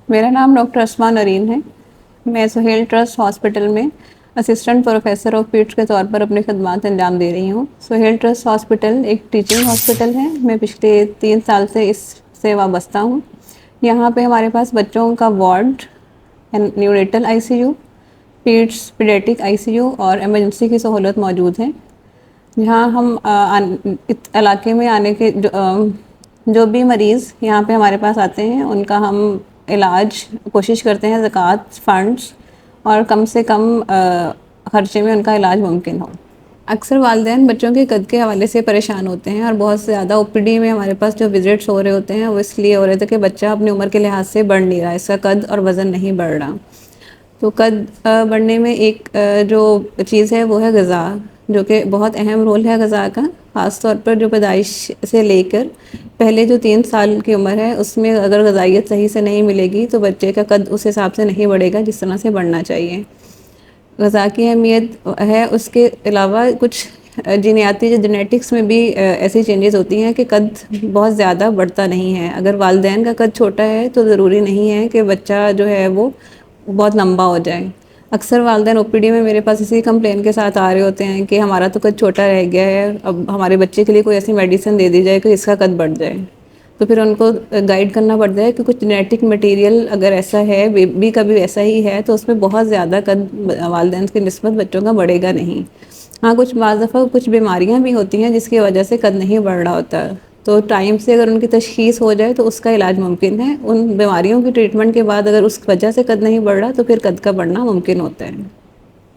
میرا نام ڈاکٹر اسما نرین ہے. میں سہیل ٹرسٹ ہاسپٹل میں اسسٹنٹ پروفیسر آف پیٹس کے طور پر اپنی خدمات انجام دے رہی ہوں. سہیل ٹرسٹ ہاسپٹل ایک ٹیچنگ ہاسپٹل ہے. میں پچھلے 3 سال سے اس سے وابستہ ہوں. یہاں پہ ہمارے پاس بچوں کا ward, neonatal I C U, paediatric I C U اور ایمرجنسی کی سہولت موجود ہے. یہاں ہم علاقے میں آنے کے جو بھی مریض یہاں پہ ہمارے پاس آتے ہیں ان کا ہم علاج کوشش کرتے ہیں زکوٰۃ فنڈس اور کم سے کم خرچے میں ان کا علاج ممکن ہو. اکثر والدین بچوں کے قد کے حوالے سے پریشان ہوتے ہیں اور بہت زیادہ او پی ڈی میں ہمارے پاس جو وزٹس ہو رہے ہوتے ہیں وہ اس لیے ہو رہے تھے کہ بچہ اپنی عمر کے لحاظ سے بڑھ نہیں رہا، اس کا قد اور وزن نہیں بڑھ رہا. تو قد بڑھنے میں ایک جو چیز ہے وہ ہے غذا، جو کہ بہت اہم رول ہے غذا کا. خاص طور پر جو پیدائش سے لے کر پہلے جو 3 سال کی عمر ہے اس میں اگر غذائیت صحیح سے نہیں ملے گی تو بچے کا قد اس حساب سے نہیں بڑھے گا جس طرح سے بڑھنا چاہیے. غذا کی اہمیت ہے. اس کے علاوہ کچھ جینیٹکس میں بھی ایسی چینجز ہوتی ہیں کہ قد بہت زیادہ بڑھتا نہیں ہے. اگر والدین کا قد چھوٹا ہے تو ضروری نہیں ہے کہ بچہ جو ہے وہ بہت لمبا ہو جائے. اکثر والدین او پی ڈی میں میرے پاس اسی کمپلین کے ساتھ آ رہے ہوتے ہیں کہ ہمارا تو قد چھوٹا رہ گیا ہے، اب ہمارے بچے کے لیے کوئی ایسی میڈیسن دے دی جائے کہ اس کا قد بڑھ جائے. تو پھر ان کو گائیڈ کرنا پڑتا ہے کہ کچھ جینیٹک مٹیریل اگر ایسا ہے، بیبی کا بھی ایسا ہی ہے، تو اس میں بہت زیادہ قد والدین کی نسبت بچوں کا بڑھے گا نہیں. ہاں کچھ بعض دفعہ کچھ بیماریاں بھی ہوتی ہیں جس کی وجہ سے قد نہیں بڑھ رہا ہوتا، تو ٹائم سے اگر ان کی تشخیص ہو جائے تو اس کا علاج ممکن ہے. ان بیماریوں کی ٹریٹمنٹ کے بعد اگر اس وجہ سے قد نہیں بڑھ رہا تو پھر قد کا بڑھنا ممکن ہوتا ہے.